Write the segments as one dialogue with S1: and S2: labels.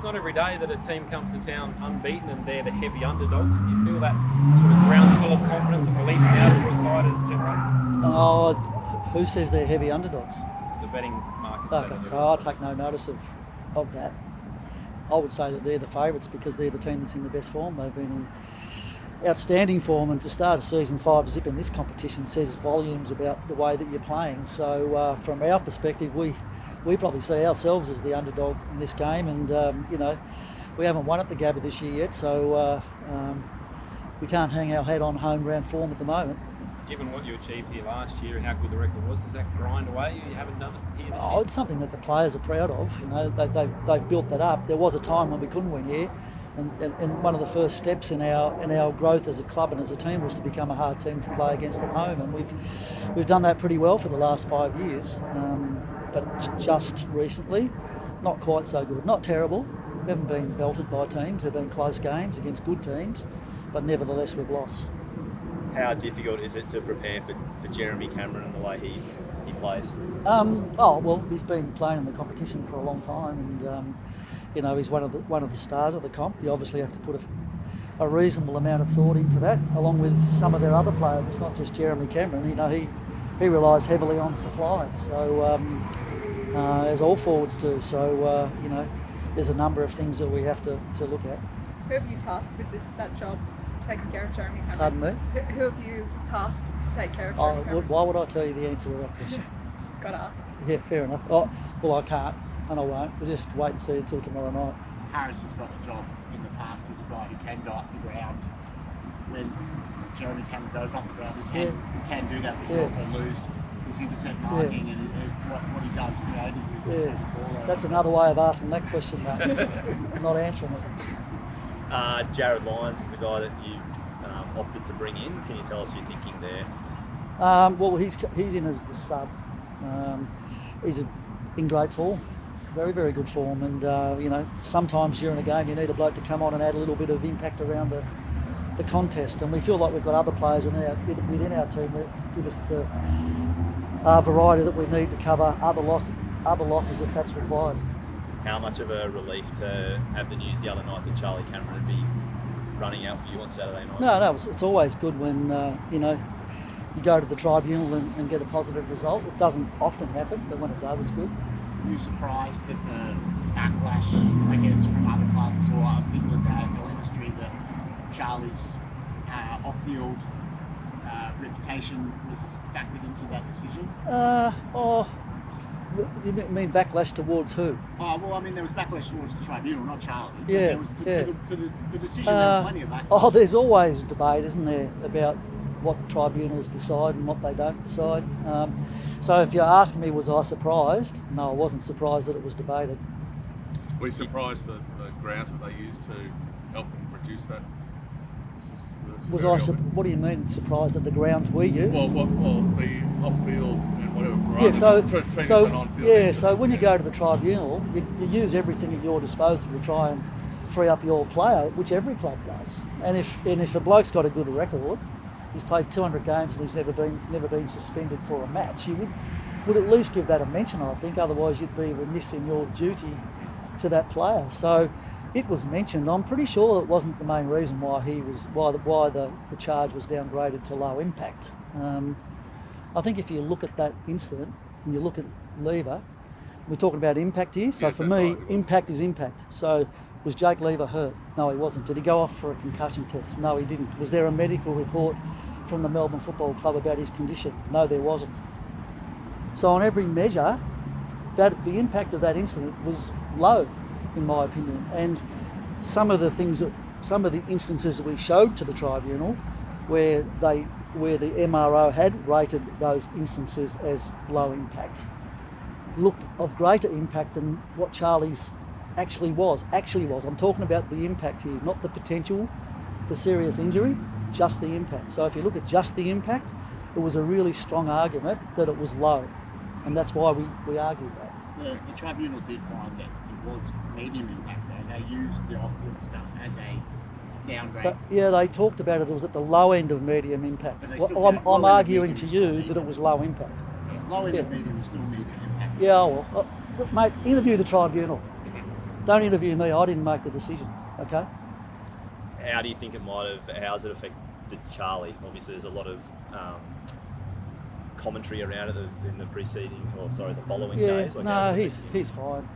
S1: not every day that a team comes to town unbeaten and they're the heavy underdogs. Do you feel that sort of groundswell of confidence and belief now that your side has generated?
S2: Oh, who says they're heavy underdogs?
S1: The betting market.
S2: Okay, so I take no notice of that. I would say that they're the favourites because they're the team that's in the best form. They've been in outstanding form, and to start a season 5-0 in this competition says volumes about the way that you're playing. So from our perspective, we probably see ourselves as the underdog in this game, and we haven't won at the Gabba this year yet, so we can't hang our head on home ground form at the moment.
S1: Given what you achieved here last year and how good the record was, does that grind away? You haven't done it here this year?
S2: It's something that the players are proud of. They've built that up. There was a time when we couldn't win here, and one of the first steps in our growth as a club and as a team was to become a hard team to play against at home, and we've done that pretty well for the last 5 years. But just recently, not quite so good. Not terrible. We haven't been belted by teams. They've been close games against good teams, but nevertheless we've lost.
S3: How difficult is it to prepare for Jeremy Cameron and the way he plays?
S2: Well, he's been playing in the competition for a long time, and he's one of the stars of the comp. You obviously have to put a reasonable amount of thought into that, along with some of their other players. It's not just Jeremy Cameron. He relies heavily on supply, so as all forwards do. So there's a number of things that we have to look at.
S4: Who have you tasked with that job, taking care of Jeremy Cameron?
S2: Pardon me?
S4: Who have you tasked to take care of Jeremy Cameron?
S2: Why would I tell you the answer to that question?
S4: Got to ask.
S2: Yeah, fair enough. Oh, well, I can't, and I won't. We'll just wait and see until tomorrow night.
S5: Harris has got the job in the past as a guy who can go up the ground. When Jeremy Cameron goes up the ground, he can do that, but he also lose his intercept marking and what he does creatively to take the ball over.
S2: That's another way of asking that question, mate. Not answering it.
S3: Jared Lyons is the guy that you opted to bring in. Can you tell us your thinking there?
S2: Well, he's in as the sub. He's in great form, very, very good form, and sometimes during a game you need a bloke to come on and add a little bit of impact around the contest, and we feel like we've got other players within our team that give us the variety that we need to cover other losses if that's required.
S3: How much of a relief to have the news the other night that Charlie Cameron would be running out for you on Saturday night?
S2: No, it's always good when you go to the tribunal and get a positive result. It doesn't often happen, but when it does, it's good.
S5: Are you surprised at the backlash, I guess, from other clubs or people in the AFL industry that Charlie's off-field reputation was factored into that decision?
S2: You mean backlash towards who?
S5: Well, I mean, there was backlash towards the tribunal, not Charlie.
S2: Yeah,
S5: there was to the decision, there was plenty of backlash.
S2: There's always debate, isn't there, about what tribunals decide and what they don't decide. So if you're asking me, was I surprised? No, I wasn't surprised that it was debated.
S6: Were you surprised that the grounds that they used to help them produce that?
S2: What do you mean surprised at the grounds we used?
S6: Well, the off-field and whatever.
S2: So when you go to the tribunal, you use everything at your disposal to try and free up your player, which every club does. And if a bloke's got a good record, he's played 200 games and he's never been suspended for a match, you would at least give that a mention, I think. Otherwise, you'd be remiss in your duty to that player. So it was mentioned. I'm pretty sure it wasn't the main reason why the charge was downgraded to low impact. I think if you look at that incident and you look at Lever, we're talking about impact here. So for me, impact is impact. So was Jake Lever hurt? No, he wasn't. Did he go off for a concussion test? No, he didn't. Was there a medical report from the Melbourne Football Club about his condition? No, there wasn't. So on every measure, the impact of that incident was low, in my opinion. And some of the instances that we showed to the tribunal where the MRO had rated those instances as low impact looked of greater impact than what Charlie's actually was. I'm talking about the impact here, not the potential for serious injury, just the impact. So if you look at just the impact, it was a really strong argument that it was low, and that's why we argued that.
S5: The tribunal did find that it was medium impact though. They used the off-field stuff as a downgrade.
S2: But yeah, they talked about it was at the low end of medium impact. I'm arguing to you that it was low impact.
S5: Yeah, low end of medium is still medium impact.
S2: Yeah, well, mate, interview the tribunal. Don't interview me. I didn't make the decision. Okay.
S3: How do you think it might have? How has it affected Charlie? Obviously, there's a lot of commentary around it in the the following days. Like,
S2: no, he's fine.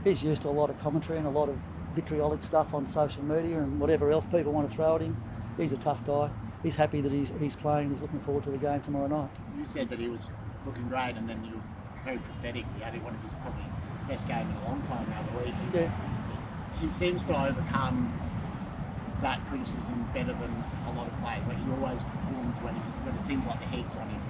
S2: He's used to a lot of commentary and a lot of vitriolic stuff on social media and whatever else people want to throw at him. He's a tough guy. He's happy that he's playing. He's looking forward to the game tomorrow night.
S5: You said that he was looking great, and then you were very prophetic. He had one of his probably best game in a long time the other week.
S2: Yeah.
S5: He seems to overcome that criticism better than a lot of players. Like, he always performs when it seems like the heat's on him.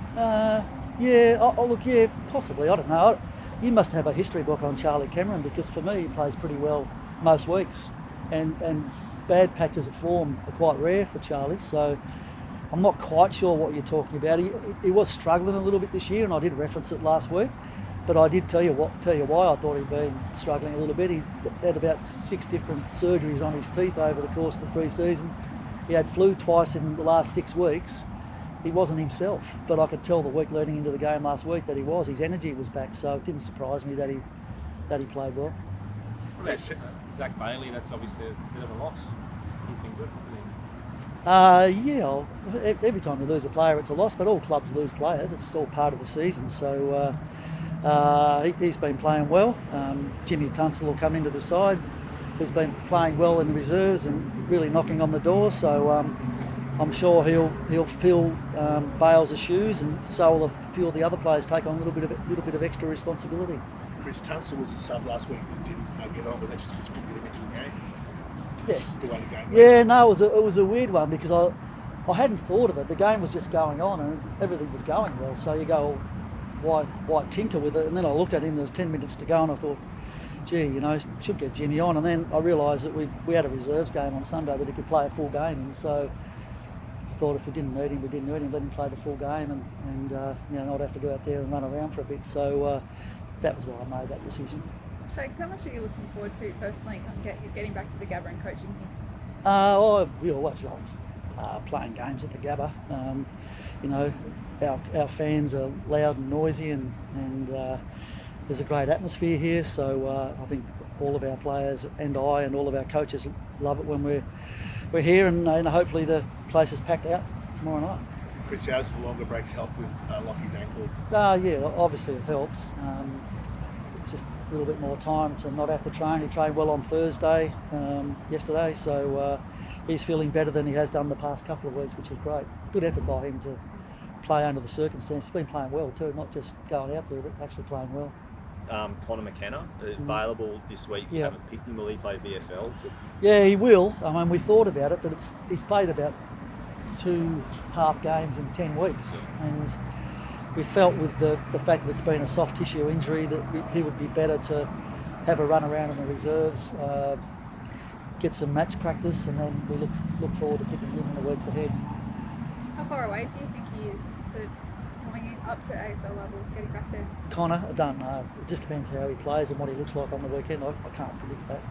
S2: Look, possibly. I don't know. You must have a history book on Charlie Cameron, because for me he plays pretty well most weeks, and bad patches of form are quite rare for Charlie. So I'm not quite sure what you're talking about. He was struggling a little bit this year, and I did reference it last week. But I did tell you why I thought he'd been struggling a little bit. He had about 6 different surgeries on his teeth over the course of the pre-season. He had flu twice in the last 6 weeks. He wasn't himself, but I could tell the week leading into the game last week that he was. His energy was back, so it didn't surprise me that he played well.
S1: What about Zach Bailey? That's obviously a bit of a loss. He's been good, hasn't he?
S2: Every time you lose a player, it's a loss, but all clubs lose players. It's all part of the season, so he's been playing well. Jimmy Tunstall will come into the side, who's been playing well in the reserves and really knocking on the door, so I'm sure he'll fill Bales' shoes, and so will a few of the other players take on a little bit of extra responsibility.
S7: Chris Tunstall was a sub last week, but didn't get on with that just because you couldn't get him into the game.
S2: Yeah.
S7: Just the way the game went.
S2: Yeah, no, it was a weird one, because I hadn't thought of it. The game was just going on and everything was going well. So you go, why tinker with it? And then I looked at him. There was 10 minutes to go, and I thought, gee, should get Jimmy on. And then I realised that we had a reserves game on Sunday that he could play a full game, and so I thought if we didn't need him, we didn't need him. Let him play the full game, and not have to go out there and run around for a bit. So that was why I made that decision.
S4: So how much are you looking forward to personally getting back to the Gabba and coaching him?
S2: We always love playing games at the Gabba. Our fans are loud and noisy, and there's a great atmosphere here. So I think all of our players and all of our coaches love it when we're here, and hopefully the place is packed out tomorrow night.
S7: Chris, how's the longer breaks help with Lockie's ankle?
S2: Obviously it helps. It's just a little bit more time to not have to train. He trained well on Thursday, yesterday, so he's feeling better than he has done the past couple of weeks, which is great. Good effort by him to play under the circumstances. He's been playing well too, not just going out there, but actually playing well.
S3: Connor McKenna, available this week. You haven't picked him. Will he play VFL?
S2: Yeah, he will. We thought about it, but he's played about 2 half games in 10 weeks, and we felt with the fact that it's been a soft tissue injury that he would be better to have a run around in the reserves, get some match practice, and then we look forward to picking him in the weeks ahead.
S4: How far away do you think he is to coming up to AFL level, getting back there?
S2: Connor, I don't know. It just depends how he plays and what he looks like on the weekend. I can't predict that.